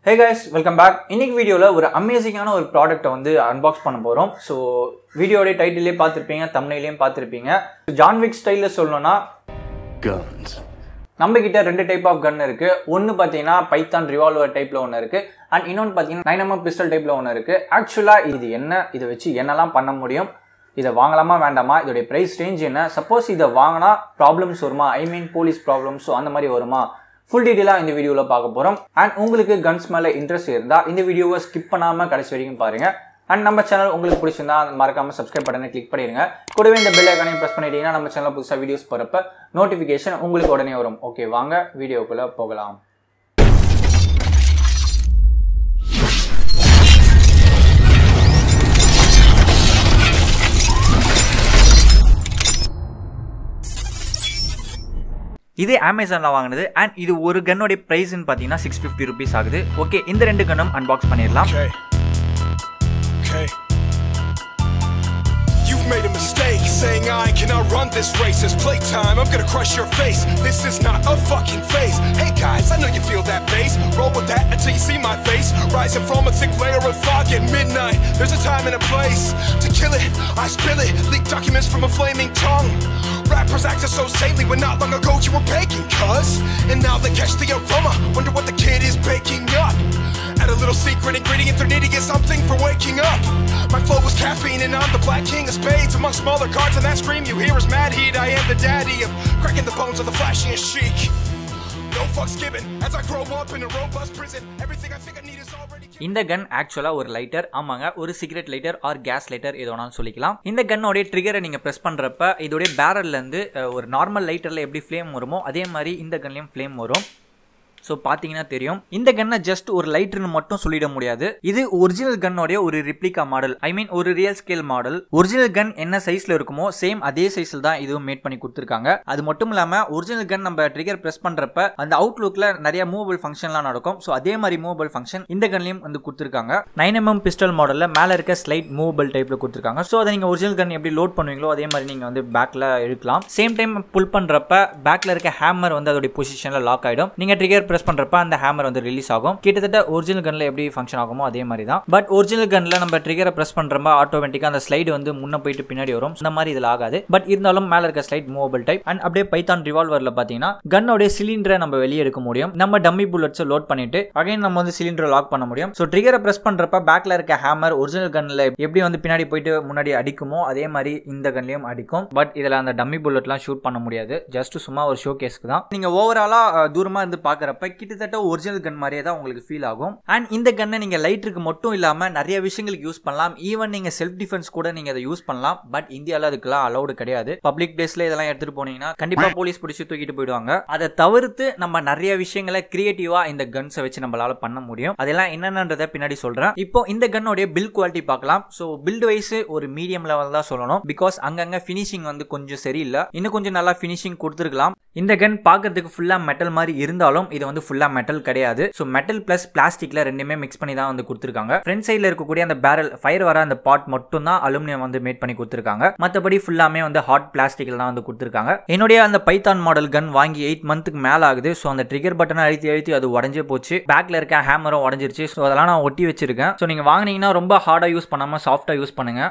Hey guys, welcome back. இன்னைக்கு வீடியோல ஒரு அமேசிங்கான ஒரு ப்ராடக்ட்டை வந்து அன்பாக்ஸ் பண்ண போறோம். சோ வீடியோட டைட்டிலே பார்த்திருப்பீங்க, தம்ப்நெயிலையும் பார்த்திருப்பீங்க. ஜான் விக் ஸ்டைல்ல சொல்லணும்னா guns. நம்ம கிட்ட ரெண்டு டைப் ஆஃப் கன் இருக்கு. ஒன்னு பாத்தீங்கன்னா பைத்தான் ரிவால்வர் டைப்ல ஒன்னு இருக்கு. அண்ட் இன்னொன்னு பாத்தீங்கன்னா 9mm பிஸ்டல் டைப்ல ஒன்னு இருக்கு. ஆக்சுவலா இது என்ன, இத வச்சு என்னலாம் பண்ண முடியும், இதை வாங்கலாமா வேண்டாமா, இதோட பிரைஸ் ரேஞ்ச் என்ன, சப்போஸ் இதை வாங்கினா ப்ராப்ளம்ஸ் வருமா, ஐ மீன் போலீஸ் ப்ராப்ளம்ஸ் அந்த மாதிரி வருமா, ஃபுல் டீட்டெயிலாக இந்த வீடியோவில் பார்க்க போகிறோம். அண்ட் உங்களுக்கு கன்ஸ் மேலே இன்ட்ரெஸ்ட் இருந்தால் இந்த வீடியோவை ஸ்கிப் பண்ணாமல் கடைசி வரைக்கும் பாருங்கள். அண்ட் நம்ம சேனல் உங்களுக்கு பிடிச்சிருந்தா மறக்காமல் சப்ஸ்கிரைப் பட்டனை கிளிக் பண்ணிடுங்க. கூடவே இந்த பெல் ஐகானையும் ப்ரெஸ் பண்ணிட்டீங்கன்னா நம்ம சேனலில் புதுசாக வீடியோஸ் போகிறப்ப நோட்டிஃபிகேஷன் உங்களுக்கு உடனே வரும். ஓகே, வாங்க வீடியோக்குள்ளே போகலாம். இது அமேசானில் வாங்கினது. அண்ட் இது ஒரு கன்னோட ப்ரைஸ்ன்னு பார்த்தீங்கன்னா 650 rupees ஆகுது. ஓகே, இந்த ரெண்டு கன்னும் அன்பாக்ஸ் பண்ணிடலாம். Made a mistake saying I cannot run this race. It's playtime, I'm gonna crush your face. This is not a fucking phase. Hey guys, I know you feel that bass. Roll with that until you see my face. Rising from a thick layer of fog at midnight. There's a time and a place to kill it. I spill it, leak documents from a flaming tongue. Rappers acting so saintly when not long ago you were baking, cuz. And now they catch the aroma, wonder what the kid is baking up. Add a little secret ingredient, they're needing is something for waking up. My flow was caffeine and I'm the black king of spades. Among smaller cards and that scream you hear is mad heat. I am the daddy of cracking the bones of the flashy and chic. No fucks given as I grow up in a robust prison. Everything I think I need is already. இந்த கன் ஆக்சுவலா ஒரு lighter. ஆமாங்க, ஒரு cigarette lighter or gas lighter எது வேணாலும் சொல்லிக்கலாம். இந்த கன்னோட ட்ரிகரை நீங்க பிரஸ் பண்றப்ப இதோட பேரல்ல இருந்து ஒரு நார்மல் லைட்டர்ல எப்படி ஃப்ளேம் வருமோ அதே மாதிரி இந்த கன்லயும் ஃப்ளேம் வரும். ஸோ பார்த்தீங்கன்னா தெரியும். இந்த கன்னை ஜஸ்ட் ஒரு லைட்டர்னு மட்டும் சொல்லிட முடியாது. இது ஒரிஜினல் கன்னோடைய ஒரு ரிப்ளிகா மாடல், ஐ மீன் ஒரு ரியல் ஸ்கேல் மாடல். ஒரிஜினல் கன் என்ன சைஸ்ல இருக்குமோ சேம் அதே சைஸ்ல தான் இதுவும் மேட் பண்ணி கொடுத்துருக்காங்க. அது மட்டும் இல்லாம ஒரிஜினல் கன் நம்ம ட்ரிகர் பிரஸ் பண்றப்ப அந்த அவுட்லுக்ல நிறைய மூவபிள் ஃபங்க்ஷன்லாம் நடக்கும். ஸோ அதே மாதிரி மூவபிள் ஃபங்க்ஷன் இந்த கன்லயும் வந்து கொடுத்துருக்காங்க. 9mm பிஸ்டல் மாடல்ல மேல இருக்க ஸ்லைட் மூவபிள் டைப்ல கொடுத்துருக்காங்க. ஸோ அதை நீங்க ஒரிஜினல் கன் எப்படி லோட் பண்ணுவீங்களோ அதே மாதிரி நீங்க வந்து பேக்ல இழுக்கலாம். சேம் டைம் புல் பண்றப்ப பேக்ல இருக்க ஹேமர் வந்து அதோட பொசிஷன்ல லாக் ஆயிடும். நீங்க ட்ரிகர் பிரஸ் பண்றப்ப அந்த ஹேமர் வந்து ரிலீஸ் ஆகும். கிட்டத்தட்ட ஒரிஜினல் கன்ல எப்படி ஃபங்க்ஷன் ஆகுமோ அதே மாதிரி தான். பட் ஒரிஜினல் கன்ல நம்ம ட்ரிகரை பிரஸ் பண்றப்ப ஆட்டோமேட்டிக்கா அந்த ஸ்லைடு வந்து முன்ன போயிட்டு பின்னாடி வரும். இந்த மாதிரி இதுல ஆகாது. பட் இருந்தாலும் மேல இருக்க ஸ்லைட் மூவபிள் டைப். அண்ட் அப்படியே பைத்தான் ரிவால்வர்ல பாத்தீங்கன்னா கன்னோட சிலிண்டரை நம்ம வெளியே எடுக்க முடியும். நம்ம டம்மி புல்லட்ஸ் லோட் பண்ணிட்டு அகைன் நம்ம வந்து சிலிண்டரை லாக் பண்ண முடியும். ஸோ ட்ரிகரை பிரஸ் பண்றப்ப பேக்ல இருக்க ஹேமர் ஒரிஜினல் கன்ல எப்படி வந்து பின்னாடி போயிட்டு முன்னாடி அடிக்குமோ அதே மாதிரி இந்த கன்லயும் அடிக்கும். பட் இதுல அந்த டம்மி புல்லட்லாம் ஷூட் பண்ண முடியாது. ஜஸ்ட் சும்மா ஒரு ஷோ கேஸ்க்கு தான். நீங்க ஓவராலா தூரமா இருந்து பாக்குறப்ப கிட்டத்தட்ட ஒரிஜினல் கன் மாதிரியே தான் உங்களுக்கு ஃபீல் ஆகும். அண்ட் இந்த கன்னை நீங்க லைட்டருக்கு மட்டும் இல்லாம நிறைய விஷயங்களுக்கு யூஸ் பண்ணலாம். ஈவன் நீங்க செல்ஃப் டிஃபென்ஸ் கூட நீங்க அதை யூஸ் பண்ணலாம். பட் இந்தியால அதுக்கெல்லாம் அலௌடு கிடையாது. பப்ளிக் பிளேஸ்ல இதெல்லாம் எடுத்துட்டு போனீங்கன்னா கண்டிப்பா போலீஸ் பிடிச்சி தூக்கிட்டு போயிடுவாங்க. அதை தவிர்த்து நம்ம நிறைய விஷயங்களை கிரியேட்டிவா இந்த கன்ஸை வச்சு நம்மளால பண்ண முடியும். அதெல்லாம் என்னன்றதை பின்னாடி சொல்றேன். இப்போ இந்த கன்னோட பில்ட் குவாலிட்டி பார்க்கலாம். ஸோ பில்ட் வைஸ் ஒரு மீடியம் லெவல் தான் சொல்லணும். பிகாஸ் அங்கங்க பினிஷிங் வந்து கொஞ்சம் சரியில்லை. இன்னும் கொஞ்சம் நல்லா பினிஷிங் கொடுத்துருக்கலாம். இந்த கன் பார்க்கறதுக்கு ஃபுல்லா மெட்டல் மாதிரி இருந்தாலும் இது வந்து ஃபுல்லா மெட்டல் கிடையாது. ஸோ மெட்டல் பிளஸ் பிளாஸ்டிக்ல ரெண்டுமே மிக்ஸ் பண்ணி தான் வந்து கொடுத்துருக்காங்க. ஃப்ரண்ட் சைட்ல இருக்கக்கூடிய அந்த பேரல் ஃபயர் வர அந்த பார்ட் மட்டும் தான் அலுமினியம் வந்து மேட் பண்ணி கொடுத்துருக்காங்க. மற்றபடி ஃபுல்லாமே வந்து ஹாட் பிளாஸ்டிக்ல தான் வந்து கொடுத்துருக்காங்க. என்னுடைய அந்த பைத்தான் மாடல் கன் வாங்கி 8 மந்த்துக்கு மேல ஆகுது. ஸோ அந்த ட்ரிகர் பட்டனை அழுத்தி அது உடஞ்சே போச்சு. பேக்ல இருக்க ஹேமரும் உடஞ்சிருச்சு. ஸோ அதெல்லாம் நான் ஒட்டி வச்சிருக்கேன். ஸோ நீங்க வாங்கினீங்கன்னா ரொம்ப ஹார்டா யூஸ் பண்ணாம சாஃப்டா யூஸ் பண்ணுங்க.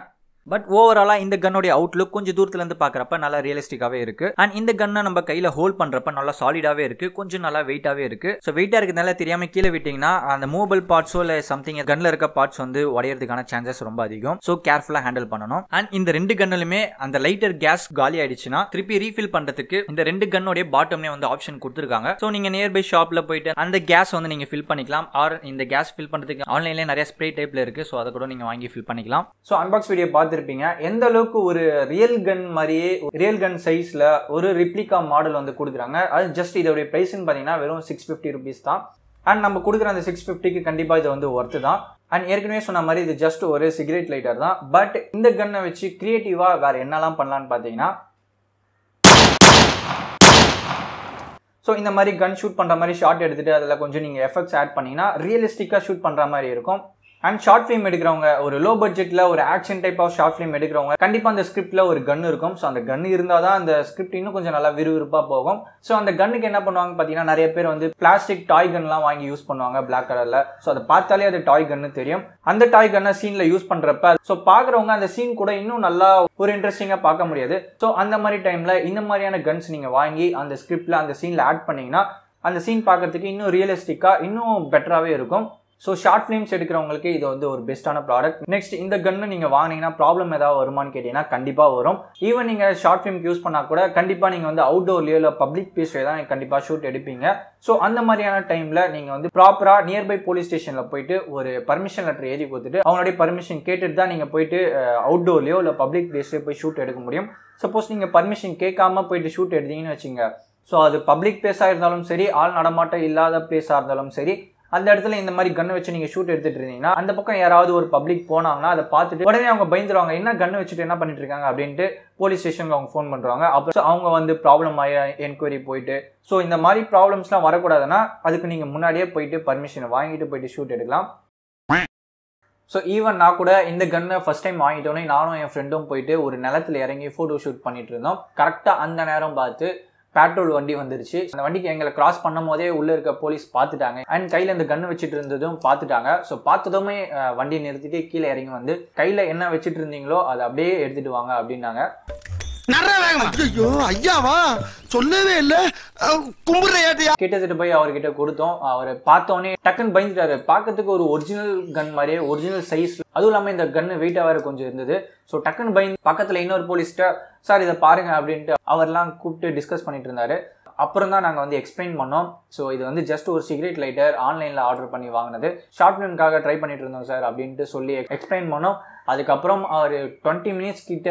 பட் ஓவராலா இந்த கன்னோட அவுட்லுக் கொஞ்சம் தூரத்துல இருந்து பாக்குறப்ப நல்லா ரியலிஸ்டிக்காவே இருக்கு. அண்ட் இந்த கன்னை நம்ம கையில ஹோல்ட் பண்றப்ப நல்லா சாலிடாவே இருக்கு. கொஞ்சம் நல்லா வெயிட்டாவே இருக்கு. ஸோ வெயிட்டா இருக்கிறதுனால தெரியாம கீழே விட்டீங்கன்னா அந்த மூவபிள் பார்ட்ஸோ இல்ல சம்திங் கன்ல இருக்க பார்ட்ஸ் வந்து உடையறதுக்கான சான்சஸ் ரொம்ப அதிகம். ஸோ கேர்ஃபுல்லா ஹேண்டில் பண்ணணும். அண்ட் இந்த ரெண்டு கன்னுலுமே அந்த லைட்டர் கேஸ் காலி ஆயிடுச்சுன்னா திருப்பி ரீஃபில் பண்றதுக்கு இந்த ரெண்டு கன்னோட பாட்டம்லயே வந்து ஆப்ஷன் கொடுத்துருக்காங்க. ஸோ நீங்க நியர்பை ஷாப்ல போயிட்டு அந்த கேஸ் வந்து நீங்க ஃபில் பண்ணிக்கலாம். ஆர் இந்த கேஸ் ஃபில் பண்றதுக்கு ஆன்லைன்ல நிறைய ஸ்ப்ரே டைப்ல இருக்கு. ஸோ அதை கூட நீங்க வாங்கி ஃபில் பண்ணிக்கலாம். ஸோ அன்பாக்ஸ் வீடியோ பார்த்துருப்பீங்க. எந்த அளவுக்கு ஒரு ரியல் கன் மாதிரியே ரியல் கன் சைஸ்ல ஒரு ரிப்ளிகா மாடல் வந்து கொடுக்குறாங்க. அது ஜஸ்ட் இதோட பிரைஸ்ன்னு பாத்தீங்கன்னா வெறும் 650 rupees தான். அண்ட் நம்ம கொடுக்குற அந்த 650க்கு கண்டிப்பா இது வந்து ஒர்த்து தான். அண்ட் ஏற்கனவே சொன்ன மாதிரி இது ஜஸ்ட் ஒரு சிகரெட் லைட்டர் தான். பட் இந்த கன்னை வச்சு கிரியேட்டிவா வேற என்னெல்லாம் பண்ணலான்னு பாத்தீங்கன்னா ஸோ இந்த மாதிரி கன் ஷூட் பண்ற மாதிரி ஷாட் எடுத்துட்டு அதில் கொஞ்சம் நீங்க எஃபெக்ட்ஸ் ஆட் பண்ணீங்கன்னா ரியலிஸ்டிக்கா ஷூட் பண்ற மாதிரி இருக்கும். அண்ட் ஷார்ட் ஃபிலிம் எடுக்கிறவங்க ஒரு லோ பட்ஜெட்ல ஒரு action type of short film எடுக்கிறவங்க கண்டிப்பா அந்த ஸ்கிரிப்ட்ல ஒரு கன் இருக்கும். ஸோ அந்த கன் இருந்தால் தான் அந்த ஸ்கிரிப்ட் இன்னும் கொஞ்சம் நல்லா விறுவிறுப்பா போகும். ஸோ அந்த கன்னுக்கு என்ன பண்ணுவாங்க பார்த்தீங்கன்னா நிறைய பேர் வந்து பிளாஸ்டிக் டாய் கன்லாம் வாங்கி யூஸ் பண்ணுவாங்க பிளாக் கலர்ல. ஸோ அதை பார்த்தாலே அது டாய் கன்னு தெரியும். அந்த டாய் கன்னை சீன்ல யூஸ் பண்றப்ப ஸோ பாக்குறவங்க அந்த சீன் கூட இன்னும் நல்லா ஒரு இன்ட்ரெஸ்டிங்கா பார்க்க முடியாது. ஸோ அந்த மாதிரி டைம்ல இந்த மாதிரியான கன்ஸ் நீங்க வாங்கி அந்த ஸ்கிரிப்ட்ல அந்த சீன்ல ஆட் பண்ணீங்கன்னா அந்த சீன் பார்க்கறதுக்கு இன்னும் ரியலிஸ்டிக்கா இன்னும் பெட்டராகவே இருக்கும். ஸோ ஷார்ட் ஃபிலிம்ஸ் எடுக்கிறவங்களுக்கு இது வந்து ஒரு பெஸ்ட்டான ப்ராடக்ட். நெக்ஸ்ட் இந்த கன்னு நீங்கள் வாங்கினீங்கன்னா ப்ராப்ளம் ஏதாவது வருமானு கேட்டீங்கன்னா கண்டிப்பாக வரும். ஈவன் நீங்கள் ஷார்ட் ஃபிலிம்க்கு யூஸ் பண்ணால் கூட கண்டிப்பாக நீங்கள் வந்து அவுட்டோர்லேயோ இல்லை பப்ளிக் பிளேஸ்லேயே தான் கண்டிப்பாக ஷூட் எடுப்பீங்க. ஸோ அந்த மாதிரியான டைமில் நீங்கள் வந்து ப்ராப்பராக நியர்பை போலீஸ் ஸ்டேஷனில் போயிட்டு ஒரு பர்மிஷன் லெட்டர் எழுதி கொடுத்துட்டு அவங்களுடைய பர்மிஷன் கேட்டுட்டு தான் நீங்கள் போயிட்டு அவுட்டோர்லேயோ இல்லை பப்ளிக் பிளேஸ்லேயோ போய் ஷூட் எடுக்க முடியும். சப்போஸ் நீங்கள் பர்மிஷன் கேட்காம போயிட்டு ஷூட் எடுத்தீங்கன்னு வச்சுங்க, ஸோ அது பப்ளிக் பிளேஸாக இருந்தாலும் சரி, ஆள் நடமாட்டம் இல்லாத பிளேஸாக இருந்தாலும் சரி, அந்த இடத்துல இந்த மாதிரி கன்னு வச்சு நீங்க ஷூட் எடுத்துட்டு இருந்தீங்கன்னா அந்த பக்கம் யாராவது ஒரு பப்ளிக் போனாங்கன்னா அதை பார்த்துட்டு உடனே அவங்க பயந்துருவாங்க, என்ன கன்னு வச்சுட்டு என்ன பண்ணிட்டு இருக்காங்க அப்படின்ட்டு போலீஸ் ஸ்டேஷனுக்கு அவங்க ஃபோன் பண்றாங்க. அப்போ அவங்க வந்து ப்ராப்ளம் ஆகி என்கொயரி போயிட்டு ஸோ இந்த மாதிரி ப்ராப்ளம்ஸ்லாம் வரக்கூடாதுன்னா அதுக்கு நீங்க முன்னாடியே போயிட்டு பர்மிஷனை வாங்கிட்டு போயிட்டு ஷூட் எடுக்கலாம். ஸோ ஈவன் நான் கூட இந்த கன்னை ஃபர்ஸ்ட் டைம் வாங்கிட்டோன்னே நானும் என் ஃப்ரெண்டும் போயிட்டு ஒரு நிலத்துல இறங்கி ஃபோட்டோ ஷூட் பண்ணிட்டு இருந்தோம். கரெக்டாக அந்த நேரம் பார்த்து பேட்ரோல் வண்டி வந்துருச்சு. அந்த வண்டிக்கு எங்களை கிராஸ் பண்ணும் போதே உள்ள இருக்க போலீஸ் பார்த்துட்டாங்க அண்ட் கையில இந்த கன்னு வச்சுட்டு இருந்ததும் பார்த்துட்டாங்க. ஸோ பார்த்ததுமே வண்டி நிறுத்திட்டு கீழே இறங்கி வந்து கையில என்ன வச்சுட்டு இருந்தீங்களோ அதை அப்படியே எடுத்துட்டு வாங்க அப்படின்னாங்க. சொல்லவே இல்ல கிட்டத்தட்ட போய் அவர்கிட்ட கொடுத்தோம். அவர் பார்த்தோன்னே டக்குன்னு பயந்துட்டாரு. பார்க்கறதுக்கு ஒரு ஒரிஜினல் கன் மாதிரியே ஒரிஜினல் சைஸ், அதுவும் இல்லாமல் இந்த கன்னு வெயிட்டா வேற கொஞ்சம் இருந்தது. ஸோ டக்குன்னு பயந்து பக்கத்துல இன்னொரு போலீஸ்ட்ட சார் இதை பாருங்க அப்படின்ட்டு அவர்லாம் கூப்பிட்டு டிஸ்கஸ் பண்ணிட்டு இருந்தாரு. அப்புறம் தான் நாங்கள் வந்து எக்ஸ்பிளைன் பண்ணோம். ஸோ இது வந்து ஜஸ்ட் ஒரு சிகரெட் லைட்டர் ஆன்லைனில் ஆர்டர் பண்ணி வாங்கினது, ஷார்ட் ஃபிலிம்காக ட்ரை பண்ணிட்டு இருந்தோம் சார் அப்படின்ட்டு சொல்லி எக்ஸ்பிளைன் பண்ணோம். அதுக்கப்புறம் அவர் 20 மினிட்ஸ் கிட்ட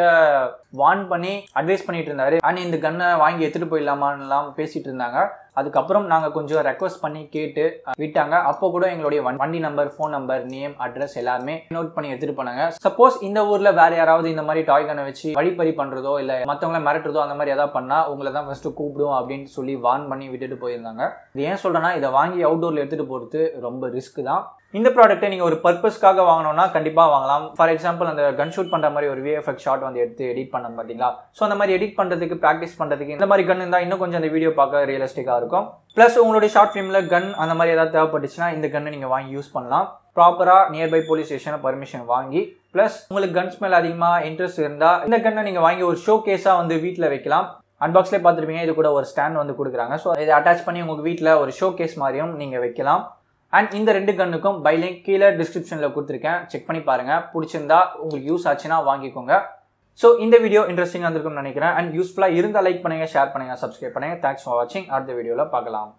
வார்ன் பண்ணி அட்வைஸ் பண்ணிட்டு இருந்தாரு. அண்ட் இந்த கன்னை வாங்கி எடுத்துட்டு போயிடலாமான்லாம் பேசிட்டு இருந்தாங்க. அதுக்கப்புறம் நாங்கள் கொஞ்சம் ரெக்வஸ்ட் பண்ணி கேட்டு விட்டாங்க. அப்போ கூட எங்களுடைய வண்டி number, phone number, name, address எல்லாமே நோட் பண்ணி எடுத்துட்டு போனாங்க. சப்போஸ் இந்த ஊர்ல வேற யாராவது இந்த மாதிரி டாய் கன்னை வச்சு வழிப்பறி பண்றதோ இல்லை மற்றவங்கள மிரட்டுறதோ அந்த மாதிரி ஏதாவது பண்ணா உங்களை தான் ஃபர்ஸ்ட் கூப்பிடுவோம் அப்படின்னு சொல்லி வார்ன் பண்ணி விட்டுட்டு போயிருந்தாங்க. இது ஏன் சொல்றேன்னா இதை வாங்கி அவுட்டோர்ல எடுத்துட்டு போறது ரொம்ப ரிஸ்க் தான். இந்த ப்ராடக்ட்டை நீங்க ஒரு பர்பஸ்க்காக வாங்கணும்னா கண்டிப்பா வாங்கலாம். ஃபார் எக்ஸாம்பிள் அந்த கன் ஷூட் பண்ற மாதிரி ஒரு VFX ஷாட் வந்து எடுத்து எடிட் பண்ண பாத்தீங்களா, ஸோ அந்த மாதிரி எடிட் பண்றதுக்கு ப்ராக்டிஸ் பண்றதுக்கு இந்த மாதிரி கன் இருந்தா இன்னும் கொஞ்சம் அந்த வீடியோ பார்க்க ரியலிஸ்டிக்கா இருக்கும். பிளஸ் உங்களுடைய ஷார்ட் ஃபிலிம்ல கன் அந்த மாதிரி ஏதாவது தேவைப்பட்டுச்சுன்னா இந்த கன்னை நீங்க வாங்கி யூஸ் பண்ணலாம். ப்ராப்பரா நியர்பை போலீஸ் ஸ்டேஷனை பர்மிஷன் வாங்கி, பிளஸ் உங்களுக்கு கன்ஸ் மேல அதிகமா இன்ட்ரெஸ்ட் இருந்தா இந்த கன்னை நீங்க வாங்கி ஒரு ஷோ கேஸா வந்து வீட்டில் வைக்கலாம். அன்பாக்ஸ்லேயே பார்த்துருப்பீங்க, இது கூட ஒரு ஸ்டாண்ட் வந்து கொடுக்குறாங்க. ஸோ இதை அட்டாச் பண்ணி உங்க வீட்டில் ஒரு ஷோ கேஸ் மாதிரியும் நீங்க வைக்கலாம். அண்ட் இந்த ரெண்டு கன்னுக்கும் பை லிங்க் கீழே டிஸ்கிரிப்ஷனில் கொடுத்துருக்கேன், செக் பண்ணி பாருங்க. பிடிச்சிருந்தா உங்களுக்கு யூஸ் ஆச்சுன்னா வாங்கிக்கோங்க. ஸோ இந்த வீடியோ இன்ட்ரெஸ்டிங்காக இருந்திருக்கும்னு நினைக்கிறேன். அண்ட் யூஸ்ஃபுல்லாக இருந்தால் லைக் பண்ணுங்க, ஷேர் பண்ணுங்க, சப்ஸ்கிரைப் பண்ணுங்க. தேங்க்ஸ் ஃபார் வாட்சிங். அடுத்த வீடியோவில் பார்க்கலாம்.